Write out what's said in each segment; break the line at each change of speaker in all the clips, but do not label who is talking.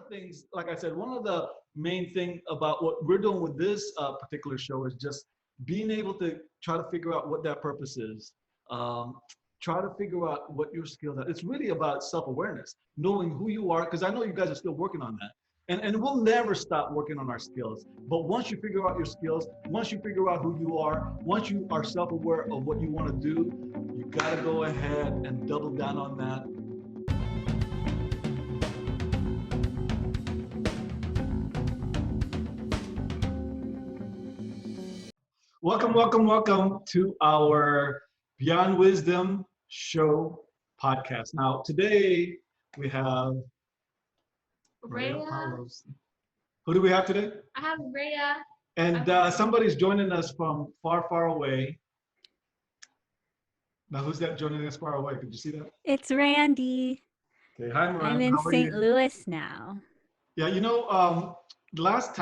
things, like I said, one of the main thing about what we're doing with this particular show is just being able to try to figure out what that purpose is. Um, try to figure out what your skills are. It's really about self-awareness, knowing who you are, because I know you guys are still working on that. And we'll never stop working on our skills. But once you figure out your skills, once you figure out who you are, once you are self-aware of what you want to do, you got to go ahead and double down on that. Welcome, welcome, welcome to our Beyond Wisdom Show podcast. Now, today we have
Rhea.
Paulos. Who do we have today?
I have Rhea.
And somebody's joining us from far, far away. Now, who's that joining us far away? Could you see that?
It's Randy.
Okay, hi, Miranda.
I'm in
How are
St.
you?
Louis now.
Yeah, the last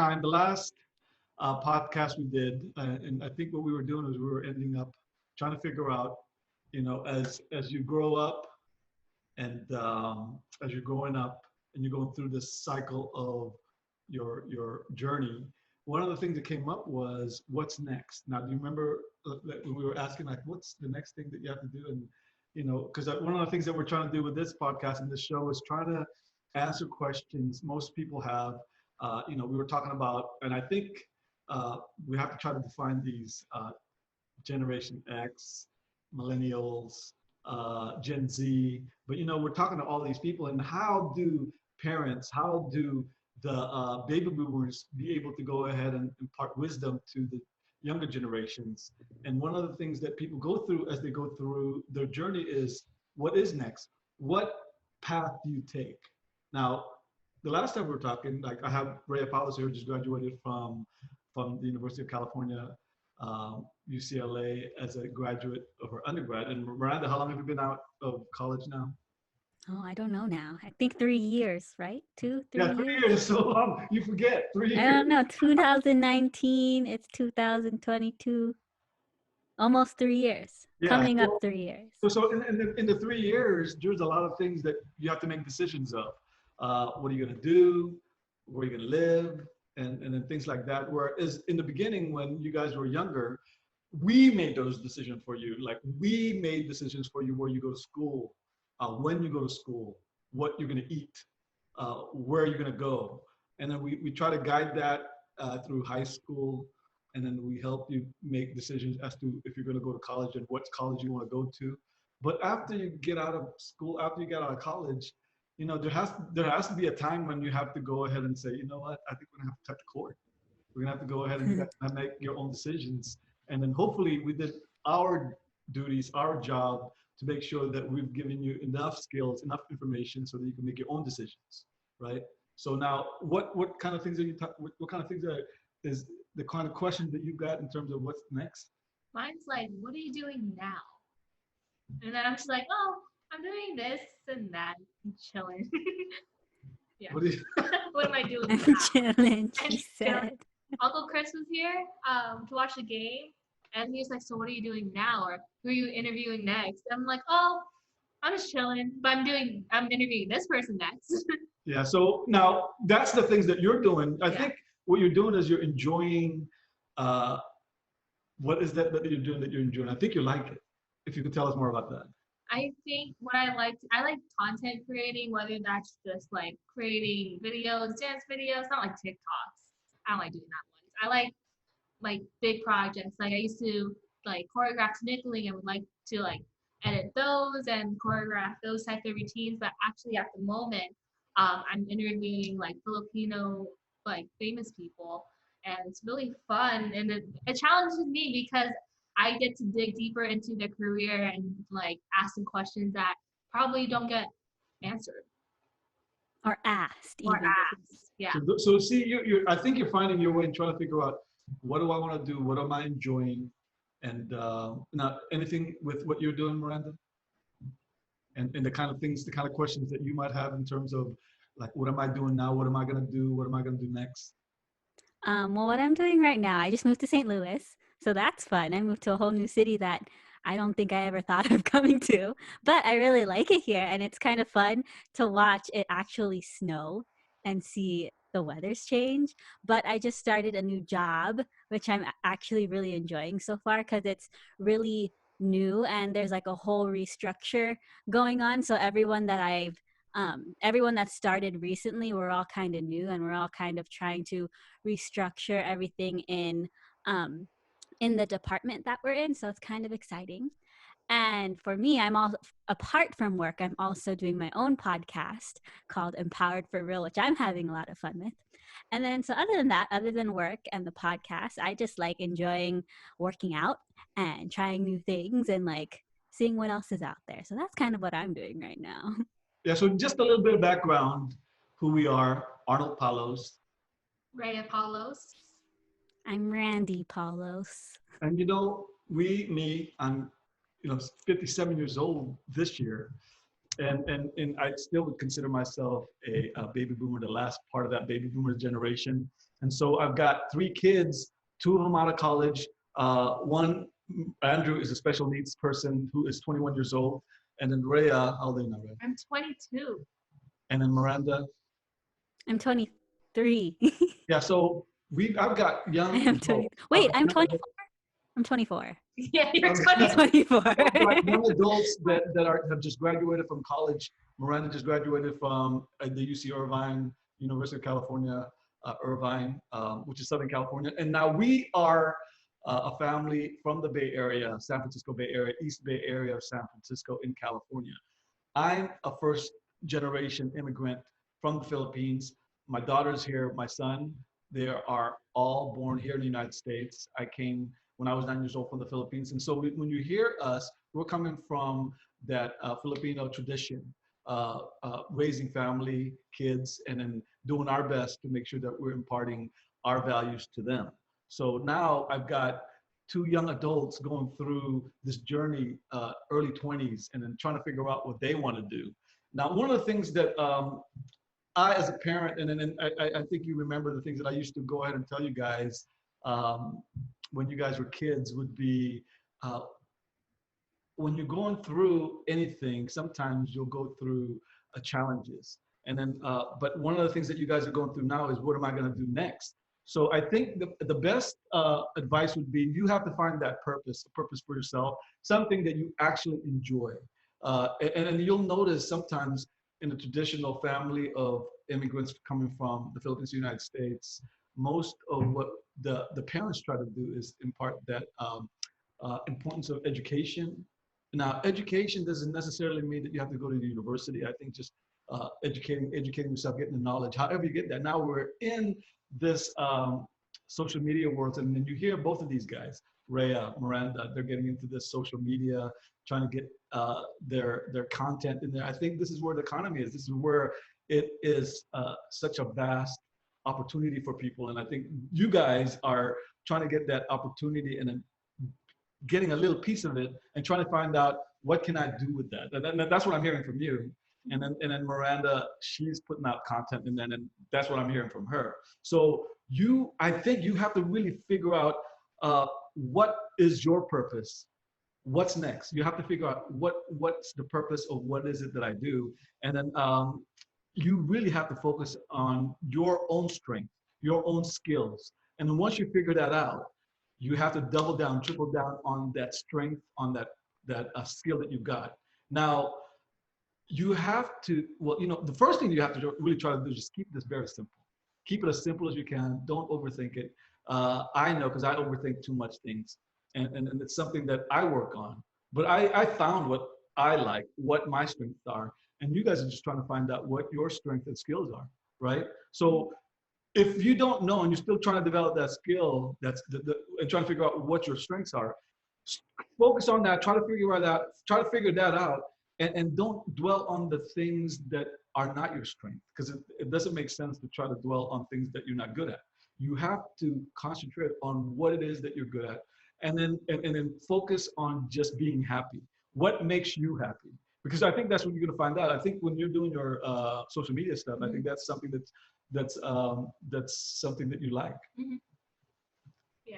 podcast we did, and I think what we were doing is we were ending up trying to figure out, as you grow up and as you're growing up and you're going through this cycle of your journey, one of the things that came up was what's next. Now, do you remember when we were asking, like, what's the next thing that you have to do? And, because one of the things that we're trying to do with this podcast and this show is try to answer questions most people have. We were talking about, and I think we have to try to define these Generation X, Millennials, Gen Z, but we're talking to all these people, and how do the baby boomers be able to go ahead and impart wisdom to the younger generations? And one of the things that people go through as they go through their journey is, what is next? What path do you take? Now, the last time we were talking, like, I have Rhea Paulos here, who just graduated from the University of California, UCLA, as a graduate of her undergrad. And Miranda, how long have you been out of college now?
Oh, I don't know now. I think 3 years, right? 3
3
years.
years. So long. You forget. 3 years.
I don't know. 2019. It's 2022. Almost 3 years.
Yeah.
Coming up 3 years.
So in the 3 years, there's a lot of things that you have to make decisions of. What are you going to do? Where are you going to live? And then things like that. Whereas in the beginning, when you guys were younger, we made those decisions for you. Like, we made decisions for you, where you go to school, when you go to school, what you're going to eat, where you're going to go. And then we try to guide that through high school. And then we help you make decisions as to if you're going to go to college and what college you want to go to. But after you get out of school, after you get out of college, there has to be a time when you have to go ahead and say, you know what, I think we're gonna have to cut the cord. We're gonna have to go ahead and make your own decisions. And then hopefully we did our duties, our job, to make sure that we've given you enough skills, enough information, so that you can make your own decisions, right? So now, what kind of things are you what kind of things is the kind of questions that you got in terms of what's next?
Mine's like, what are you doing now? And then I'm just like, oh, I'm doing this and that, and chilling. Yeah. What am I doing now?
Chilling, she
chilling.
said.
Uncle Chris was here to watch the game, and he was like, so what are you doing now? Or who are you interviewing next? I'm like, oh, I'm just chilling, but I'm interviewing this person next.
Yeah, so now that's the things that you're doing. I think what you're doing is you're enjoying, what is that you're doing that you're enjoying? I think you like it. If you could tell us more about that.
I think what I like content creating, whether that's just like creating videos, dance videos, not like TikToks. I don't like doing that ones. I like big projects. Like, I used to like choreograph Nickeling and would like to like edit those and choreograph those type of routines. But actually at the moment, I'm interviewing like Filipino like famous people, and it's really fun, and it challenges me because I get to dig deeper into their career and like ask them questions that probably don't get answered.
Or asked.
Or asked, yeah.
So see, I think you're finding your way and trying to figure out, what do I want to do? What am I enjoying? And now, anything with what you're doing, Miranda? And the kind of things, the kind of questions that you might have in terms of, like, what am I doing now? What am I going to do? What am I going to do next?
Well, what I'm doing right now, I just moved to St. Louis. So that's fun. I moved to a whole new city that I don't think I ever thought of coming to, but I really like it here. And it's kind of fun to watch it actually snow and see the weather's change. But I just started a new job, which I'm actually really enjoying so far because it's really new and there's like a whole restructure going on. So everyone that started recently, we're all kind of new and we're all kind of trying to restructure everything in the department that we're in. So it's kind of exciting. And for me, I'm all apart from work, I'm also doing my own podcast called Empowered for Real, which I'm having a lot of fun with. And then, so other than that, other than work and the podcast, I just like enjoying working out and trying new things and like seeing what else is out there. So that's kind of what I'm doing right now.
Yeah, so just a little bit of background, who we are, Arnold Palos.
Ray Apollos.
I'm Randy Paulos.
And I'm 57 years old this year. And I still would consider myself a baby boomer, the last part of that baby boomer generation. And so I've got 3 kids, 2 of them out of college. One, Andrew, is a special needs person who is 21 years old. And then Rhea, how old are you now, Rhea?
I'm 22.
And then Miranda.
I'm 23.
Yeah, so I've got young.
I am 20. Wait, I'm 24. I'm 24.
Yeah, you're
Okay.
22.
24.
Like young adults that have just graduated from college. Miranda just graduated from the UC Irvine, University of California, Irvine, which is Southern California. And now we are a family from the Bay Area, San Francisco Bay Area, East Bay Area of San Francisco in California. I'm a first generation immigrant from the Philippines. My daughter's here, my son, they are all born here in the United States. I came when I was 9 years old from the Philippines. And so when you hear us, we're coming from that Filipino tradition, raising family, kids, and then doing our best to make sure that we're imparting our values to them. So now I've got 2 young adults going through this journey, early 20s, and then trying to figure out what they want to do. Now, one of the things that I, as a parent, and I think you remember the things that I used to go ahead and tell you guys when you guys were kids would be, when you're going through anything, sometimes you'll go through challenges. And then, but one of the things that you guys are going through now is, what am I going to do next? So I think the best advice would be, you have to find that purpose, a purpose for yourself, something that you actually enjoy. And you'll notice sometimes in the traditional family of immigrants coming from the Philippines to the United States, most of what the parents try to do is impart that importance of education. Now, education doesn't necessarily mean that you have to go to the university. I think just educating yourself, getting the knowledge, however you get that. Now we're in this social media world, and then you hear both of these guys, Rhea, Miranda, they're getting into this social media, trying to get their content in there. I think this is where the economy is. This is where it is such a vast opportunity for people. And I think you guys are trying to get that opportunity and then getting a little piece of it and trying to find out, what can I do with that? And that's what I'm hearing from you. And then Miranda, she's putting out content, and that's what I'm hearing from her. So I think you have to really figure out what is your purpose. What's next? You have to figure out what's the purpose of what is it that I do. And then you really have to focus on your own strength, your own skills. And then once you figure that out, you have to double down, triple down on that strength, on that skill that you've got. Now, you have to, the first thing you have to really try to do is just keep this very simple. Keep it as simple as you can. Don't overthink it. I know, because I overthink too much things. And it's something that I work on. But I found what I like, what my strengths are. And you guys are just trying to find out what your strengths and skills are, right? So if you don't know and you're still trying to develop that skill, and trying to figure out what your strengths are, focus on that, try to figure that out, and don't dwell on the things that are not your strength, because it doesn't make sense to try to dwell on things that you're not good at. You have to concentrate on what it is that you're good at, and then focus on just being happy. What makes you happy? Because I think that's what you're going to find out. I think when you're doing your social media stuff, I think that's something that's something that you like.
Mm-hmm. Yeah.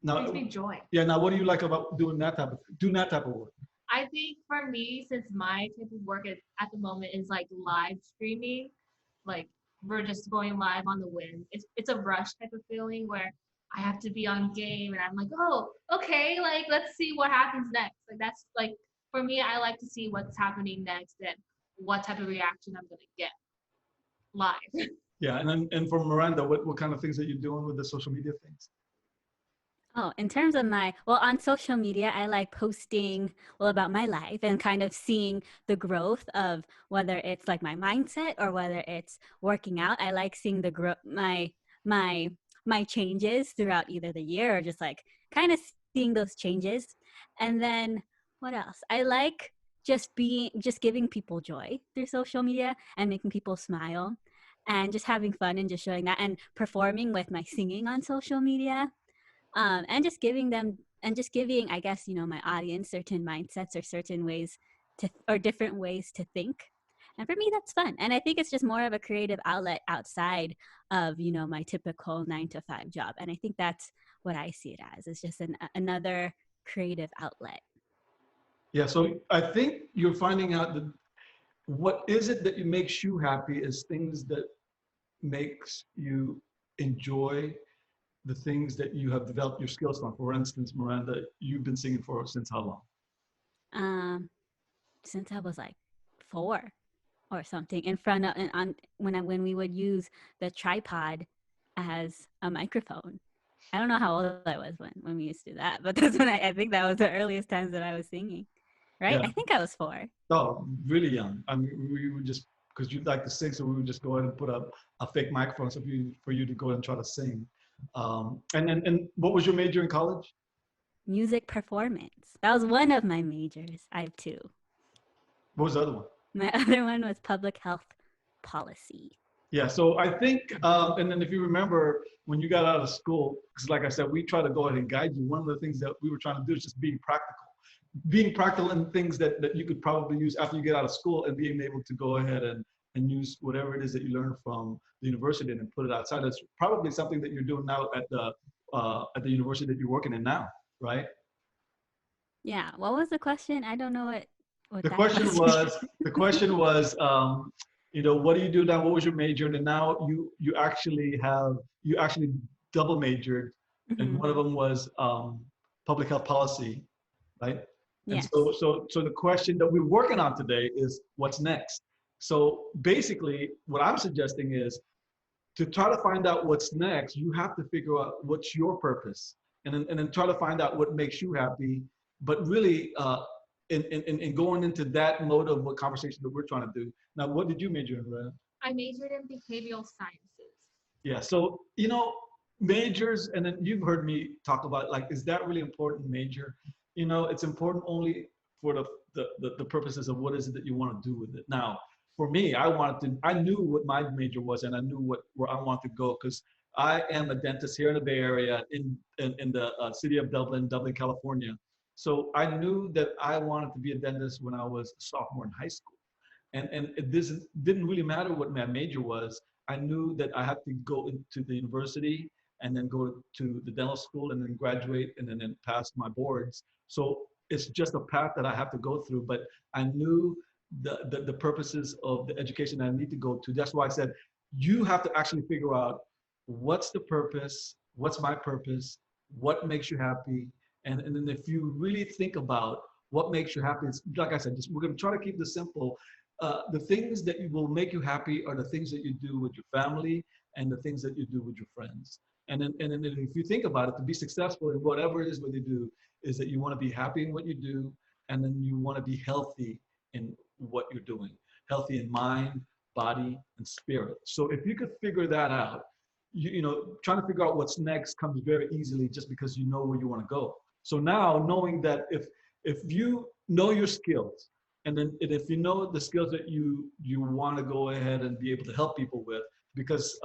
Now,
it brings me joy.
Yeah. Now, what do you like about doing that type of work?
I think for me, since my type of work at the moment is like live streaming, like we're just going live on the whim. It's a rush type of feeling where I have to be on game and I'm like, oh, okay, like let's see what happens next. Like that's like for me, I like to see what's happening next and what type of reaction I'm gonna get live.
Yeah, and then, and for Miranda, what kind of things are you doing with the social media things?
Oh, in terms of well, on social media, I like posting, well, about my life and kind of seeing the growth of whether it's like my mindset or whether it's working out. I like seeing the growth, my, my changes throughout either the year or just like kind of seeing those changes. And then what else? I like just giving people joy through social media and making people smile and just having fun and just showing that and performing with my singing on social media, and just giving them and just giving, I guess, my audience certain mindsets or certain ways or different ways to think. And for me, that's fun. And I think it's just more of a creative outlet outside of, my typical 9 to 5 job. And I think that's what I see it as. It's just another creative outlet.
Yeah, so I think you're finding out that what is it that makes you happy is things that makes you enjoy the things that you have developed your skills on. For instance, Miranda, you've been singing for since how long?
Um, since I was like 4 or something, in front of and on when we would use the tripod as a microphone. I don't know how old I was when we used to do that, but that's when I think that was the earliest times that I was singing. Right?
Yeah.
I think I was 4.
Oh, really young. I mean, we would just, because you'd like to sing, so we would just go ahead and put up a fake microphone for you to go and try to sing. And what was your major in college?
Music performance. That was one of my majors. I have 2.
What was the other one?
My other one was public health policy.
Yeah, so I think, and then if you remember, when you got out of school, because like I said, we try to go ahead and guide you. One of the things that we were trying to do is just being practical in things that you could probably use after you get out of school and being able to go ahead and use whatever it is that you learned from the university and put it outside. That's probably something that you're doing now at the university that you're working in now, right?
Yeah. What was the question? I don't know what
The
that
question
was.
the question was, what do you do now? What was your major? And now you actually double majored, and
Mhm.
one of them was public health policy, right? And
Yes.
so the question that we're working on today is what's next. So basically, what I'm suggesting is to try to find out what's next. You have to figure out what's your purpose, and then try to find out what makes you happy. But really, in going into that mode of what conversation that we're trying to do. Now, what did you major in, Rand?
I majored in behavioral sciences.
Yeah. So majors, and then you've heard me talk about like, is that really important major? It's important only for the purposes of what is it that you want to do with it. Now, for me, I knew what my major was, and I knew where I wanted to go, because I am a dentist here in the Bay Area, in the city of Dublin, California. So I knew that I wanted to be a dentist when I was a sophomore in high school, and this didn't really matter what my major was. I knew that I had to go into the university and then go to the dental school and then graduate and then pass my boards. So it's just a path that I have to go through. But I knew the purposes of the education I need to go to. That's why I said, you have to actually figure out what's the purpose, what's my purpose, what makes you happy. And then if you really think about what makes you happy, it's, like I said, we're going to try to keep this simple. The things that will make you happy are the things that you do with your family and the things that you do with your friends. And then if you think about it, to be successful in whatever it is what you do, is that you want to be happy in what you do, and then you want to be healthy in what you're doing, healthy in mind, body, and spirit. So if you could figure that out, trying to figure out what's next comes very easily, just because you know where you want to go. So now, knowing that if you know your skills, and if you know the skills that you want to go ahead and be able to help people with, because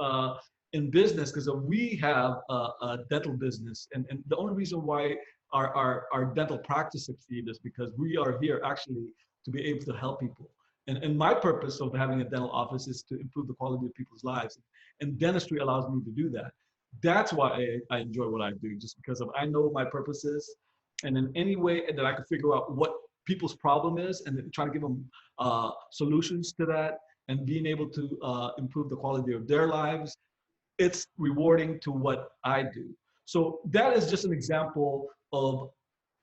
in business, because we have a dental business, and the only reason why our dental practice succeed is because we are here actually to be able to help people. And my purpose of having a dental office is to improve the quality of people's lives. And dentistry allows me to do that. That's why I enjoy what I do, just because I know my purpose is. And in any way that I can figure out what people's problem is and then try to give them solutions to that, and being able to improve the quality of their lives, it's rewarding to what I do. So that is just an example of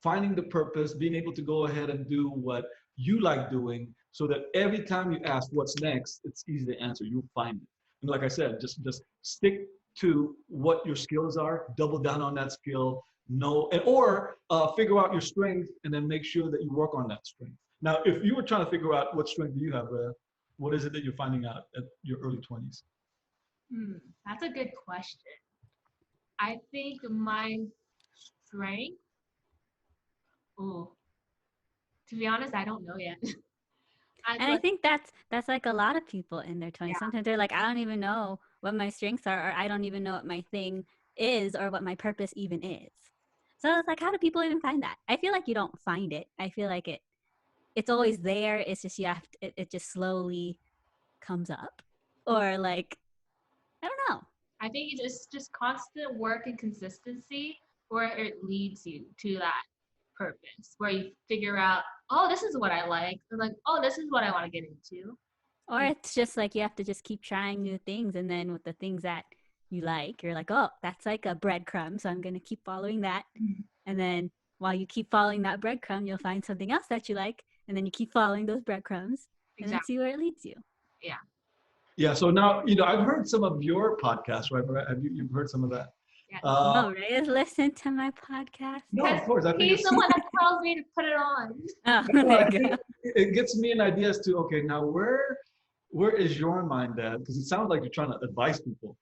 finding the purpose, being able to go ahead and do what you like doing, so that every time you ask what's next, it's easy to answer. You'll find it. And like I said, just stick to what your skills are, double down on that skill, know, and or figure out your strength, and then make sure that you work on that strength. Now, if you were trying to figure out what strength do you have, what is it that you're finding out at your early 20s?
That's a good question. I think my strength. Oh, to be honest, I don't know yet.
And I think that's like a lot of people in their 20s.
Yeah.
Sometimes they're like, I don't even know what my strengths are, or I don't even know what my thing is, or what my purpose even is. So it's like, how do people even find that? I feel like you don't find it. I feel like it's always there. It's just you have to, it just slowly comes up, or like, I don't know.
I think it's just constant work and consistency where it leads you to that purpose, where you figure out, oh, this is what I like, or like, oh, this is what I want to get into.
Or it's just like you have to just keep trying new things, and then with the things that you like, you're like, oh, that's like a breadcrumb, so I'm gonna keep following that. And then while you keep following that breadcrumb, you'll find something else that you like, and then you keep following those breadcrumbs, and then
Exactly.
see where it leads you.
Yeah.
Yeah. So now, I've heard some of your podcasts, right? Have you've heard some of that?
Yeah.
No, Ray has listened to my podcast.
No, of course. I think
He's
it's,
the one that tells me to put it on.
Oh,
no,
there
I
you
think
go.
it gets me an idea as to, okay, now where is your mind at? Because it sounds like you're trying to advise people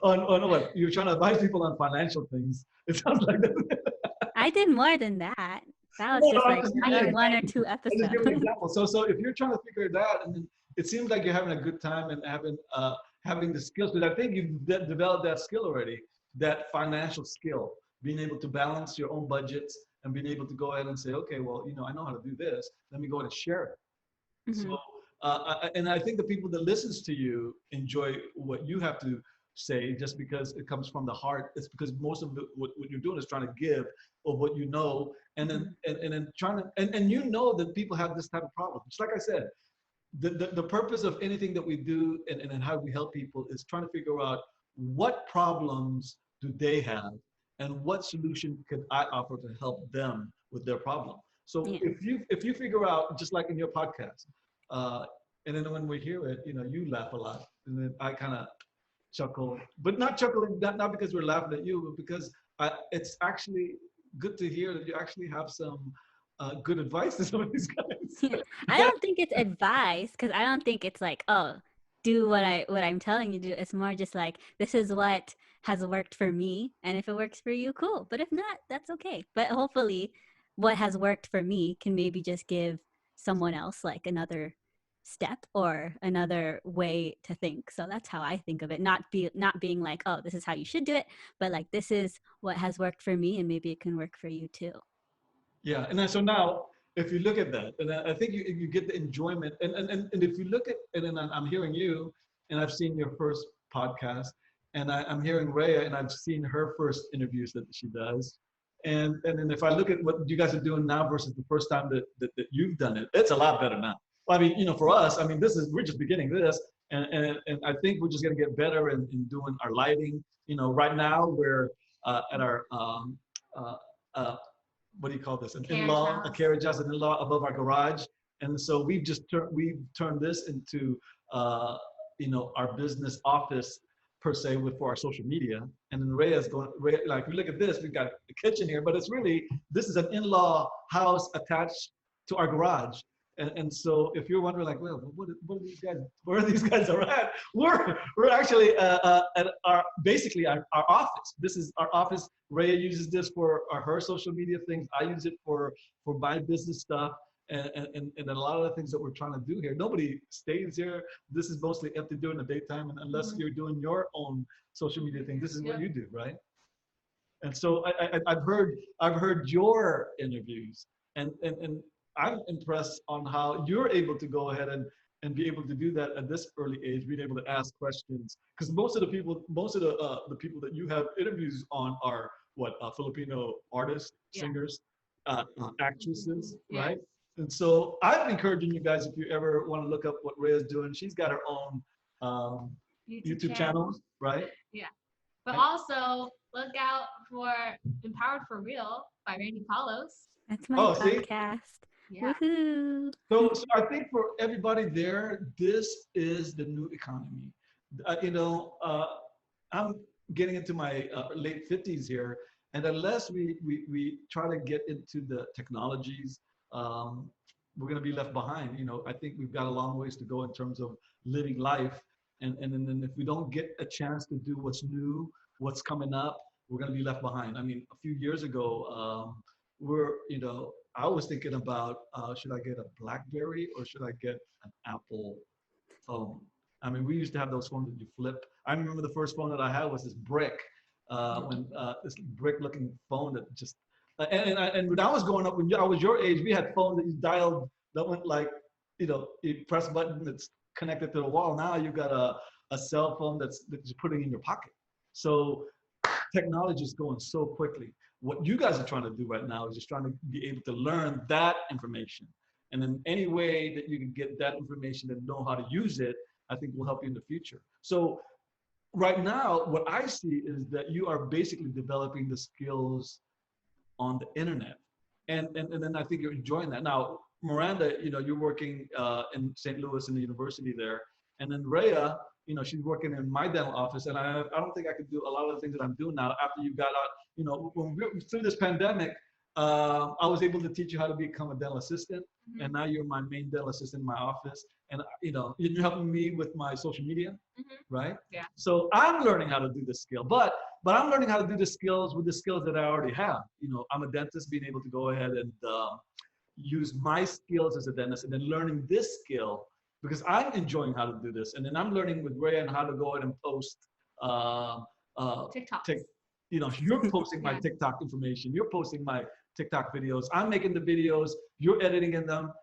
on what you're trying to advise people on financial things. It sounds like that.
I did more than that. That was
No,
just
I'm
like
just giving you an
one or
example.
two
I'm just giving you an
episodes.
example. So if you're trying to figure that, and then it seems like you're having a good time and having the skills, because I think you've developed that skill already, that financial skill, being able to balance your own budgets and being able to go ahead and say, okay, well, I know how to do this. Let me go ahead and share it.
Mhm.
So, and I think the people that listens to you enjoy what you have to say, just because it comes from the heart. It's because most of what you're doing is trying to give of what you know, and then trying to, and that people have this type of problem. Just like I said, the purpose of anything that we do, and how we help people, is trying to figure out what problems do they have, and what solution could I offer to help them with their problem. So
Yeah.
if you figure out, just like in your podcast, uh, and then when we hear it, you laugh a lot, and then I kind of chuckle, but not chuckling, not because we're laughing at you, but because it's actually good to hear that you actually have some good advice to some of these guys.
Yeah. I don't think it's advice, because I don't think it's like, oh, do what I'm telling you to do. It's more just like, this is what has worked for me, and if it works for you, cool. But if not, that's okay. But hopefully what has worked for me can maybe just give someone else like another step or another way to think. So that's how I think of it. Not being like, oh, this is how you should do it, but like, this is what has worked for me, and maybe it can work for you too.
Yeah, and then, so now, if you look at that, and I think you get the enjoyment, and if you look at, and then I'm hearing you, and I've seen your first podcast, and I'm hearing Rhea, and I've seen her first interviews that she does, and then if I look at what you guys are doing now versus the first time that you've done it, it's a lot better now. Well, I mean, for us, I mean, we're just beginning this, and I think we're just gonna get better in doing our lighting. Right now we're at our uh, uh, what do you call this? An in-law, a carriage house, an in-law above our garage. And so we've turned this into, our business office per se, for our social media. And then like, we look at this, we've got a kitchen here, but this is an in-law house attached to our garage. And so if you're wondering, like, well, what are these guys, where are these guys are at? We're actually at basically our office. This is our office. Rhea uses this for her social media things. I use it for my business stuff. And a lot of the things that we're trying to do here, nobody stays here. This is mostly empty during the daytime, and unless you're doing your own social media thing, this is what you do, right? And so I've heard your interviews, and I'm impressed on how you're able to go ahead and be able to do that at this early age, being able to ask questions. Because most of the people that you have interviews on are Filipino artists, singers, actresses, right? And so I'm encouraging you guys, if you ever want to look up what Rhea's doing, she's got her own YouTube channels, right?
Yeah. But
And-
also look out for Empowered for Real by Randy Paulos.
That's my
Oh, see?
podcast.
Yeah.
Woohoo!
So I think for everybody there, this is the new economy. I'm getting into my late 50s here, and unless we try to get into the technologies, we're going to be left behind. I think we've got a long ways to go in terms of living life, and then if we don't get a chance to do what's new, what's coming up, we're going to be left behind. I mean, a few years ago, I was thinking about, should I get a BlackBerry or should I get an Apple phone? I mean, we used to have those phones that you flip. I remember the first phone that I had was this brick, this brick-looking phone that just, and when I was growing up, when I was your age, we had phones that you dialed that went like, you press a button that's connected to the wall. Now you've got a cell phone that's putting in your pocket. So technology is going so quickly. What you guys are trying to do right now is just trying to be able to learn that information. And then any way that you can get that information and know how to use it, I think will help you in the future. So right now, what I see is that you are basically developing the skills on the internet. And then I think you're enjoying that. Now, Miranda, you're working in St. Louis in the university there. And then Rhea, she's working in my dental office, and I don't think I could do a lot of the things that I'm doing now after you got out. When through this pandemic, I was able to teach you how to become a dental assistant, and now you're my main dental assistant in my office, and you're helping me with my social media, right?
Yeah.
So I'm learning how to do this skill, but I'm learning how to do the skills with the skills that I already have. I'm a dentist, being able to go ahead and use my skills as a dentist, and then learning this skill because I'm enjoying how to do this. And then I'm learning with Rhea and how to go ahead and post
TikTok.
You're posting my TikTok information. You're posting my TikTok videos. I'm making the videos. You're editing in them.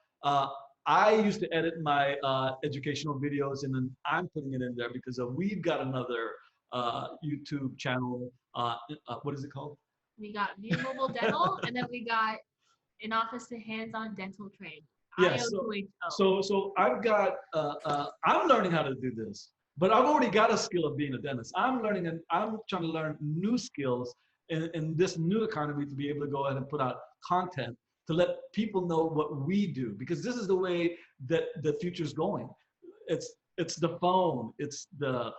I used to edit my educational videos, and then I'm putting it in there because we've got another YouTube channel. What is it called?
We got View Mobile Dental, and then we got In Office to Hands-On Dental Trade.
Yeah,
IO2HO.
so I've got, I'm learning how to do this, but I've already got a skill of being a dentist. I'm learning, and I'm trying to learn new skills in this new economy to be able to go ahead and put out content to let people know what we do, because this is the way that the future is going. It's the phone, it's the,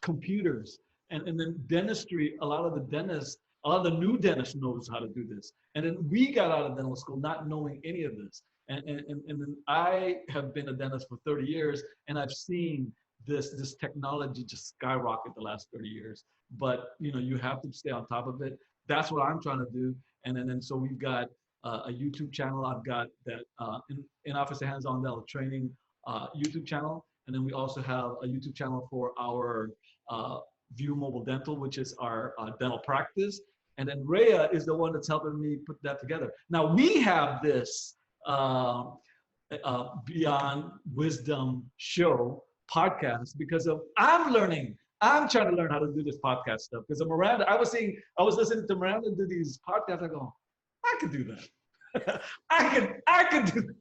computers, and then dentistry. A lot of the new dentists knows how to do this. And then we got out of dental school not knowing any of this. And then I have been a dentist for 30 years, and I've seen this technology just skyrocket the last 30 years. But you have to stay on top of it. That's what I'm trying to do. And then so we've got a YouTube channel. I've got that in Office of Hands-On Dental Training YouTube channel. And then we also have a YouTube channel for our View Mobile Dental, which is our dental practice. And then Rhea is the one that's helping me put that together. Now we have this Beyond Wisdom show podcast because I'm trying to learn how to do this podcast stuff. Because of Miranda, I was listening to Miranda do these podcasts. I go, I could do that. I could do that.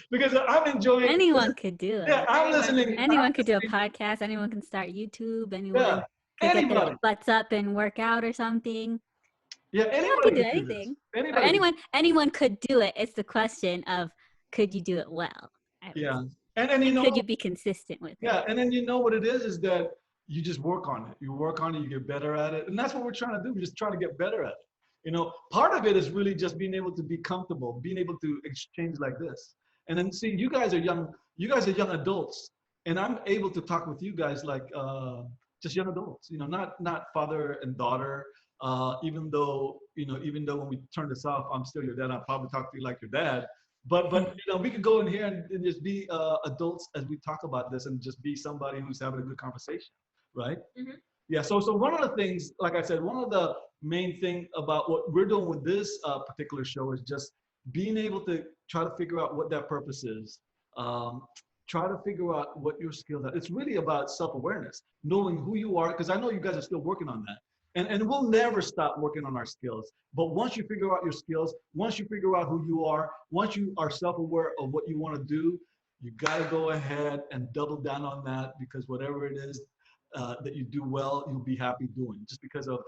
Because I'm enjoying.
Anyone could do it.
Yeah, I'm listening.
Anyone could do a podcast. Anyone can start YouTube. Anyone could get their butts up and work out or something.
Yeah,
anyone could do anything. Anyone could do it. It's the question of, could you do it well?
Yeah, and
could you be consistent with it?
Yeah, and then what it is that you just work on it. You work on it, you get better at it, and that's what we're trying to do. We're just trying to get better at it. Part of it is really just being able to be comfortable, being able to exchange like this. And then see, you guys are young adults, and I'm able to talk with you guys like just young adults. Not father and daughter. Even though when we turn this off, I'm still your dad. I'll probably talk to you like your dad. But we could go in here and just be adults as we talk about this, and just be somebody who's having a good conversation, right? Mm-hmm. Yeah. So one of the things, like I said, one of the main thing about what we're doing with this particular show is just being able to try to figure out what that purpose is. Try to figure out what your skills are. It's really about self-awareness, knowing who you are, because I know you guys are still working on that. And we'll never stop working on our skills. But once you figure out your skills, once you figure out who you are, once you are self-aware of what you want to do, you got to go ahead and double down on that, because whatever it is that you do well, you'll be happy doing, just because of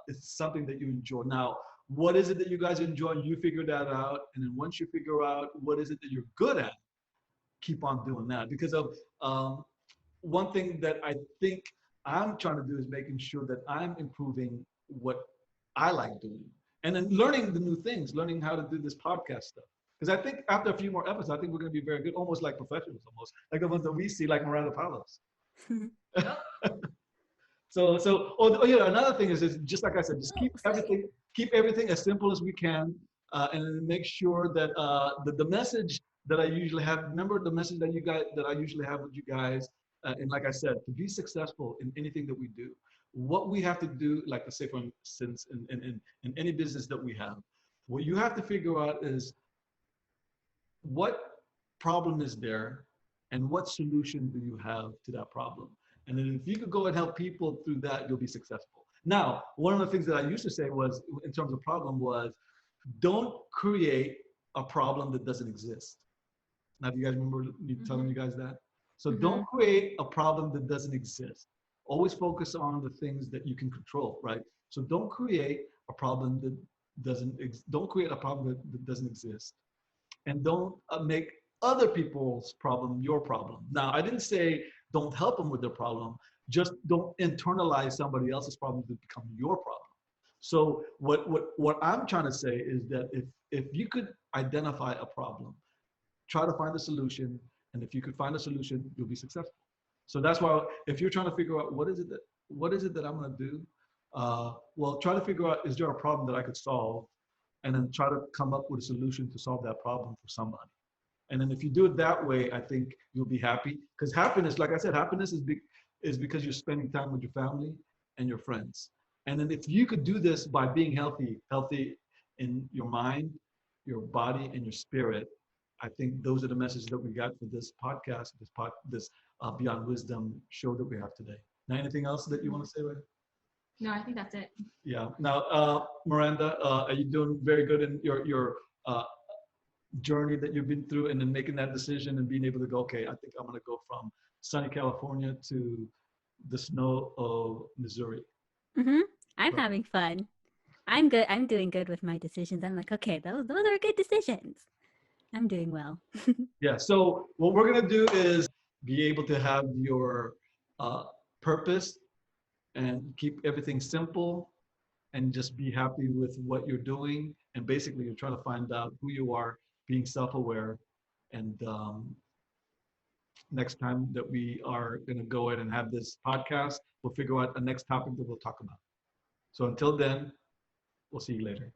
it's something that you enjoy. Now, what is it that you guys enjoy? You figure that out. And then once you figure out what is it that you're good at, keep on doing that. Because of one thing that I think I'm trying to do is making sure that I'm improving what I like doing, and then learning the new things, learning how to do this podcast stuff. Because I think after a few more episodes, I think we're going to be very good, almost like professionals, almost like the ones that we see, like Miranda Palos. Oh yeah, another thing is just like I said, just keep everything as simple as we can, and then make sure that the message that I usually have, remember the message that I usually have with you guys, and like I said, to be successful in anything that we do, what we have to do, like I say, for instance, in any business that we have, what you have to figure out is what problem is there, and what solution do you have to that problem. And then if you could go and help people through that, you'll be successful. Now, one of the things that I used to say was, in terms of problem, was don't create a problem that doesn't exist. Now, do you guys remember me telling you guys that? So don't create a problem that doesn't exist. Always focus on the things that you can control, right? So don't create a problem that don't create a problem that doesn't exist. And don't make other people's problem your problem. Now, I didn't say don't help them with their problem, just don't internalize somebody else's problem to become your problem. So what I'm trying to say is that if you could identify a problem, try to find a solution, and if you could find a solution, you'll be successful. So that's why if you're trying to figure out what is it that I'm going to do, well, try to figure out, is there a problem that I could solve, and then try to come up with a solution to solve that problem for somebody. And then if you do it that way, I think you'll be happy. Because happiness, like I said, happiness is because you're spending time with your family and your friends. And then if you could do this by being healthy in your mind, your body, and your spirit, I think those are the messages that we got for this podcast, this Beyond Wisdom show that we have today. Now, anything else that you want to say, Ray?
No, I think that's it.
Yeah. Now, Miranda, are you doing very good in your journey that you've been through, and then making that decision and being able to go, okay, I think I'm going to go from sunny California to the snow of Missouri?
I'm having fun. I'm good. I'm doing good with my decisions. I'm like, okay, those are good decisions. I'm doing well.
Yeah. So what we're going to do is be able to have your purpose and keep everything simple, and just be happy with what you're doing. And basically, you're trying to find out who you are, being self-aware. And next time that we are going to go ahead and have this podcast, we'll figure out a next topic that we'll talk about. So until then, we'll see you later.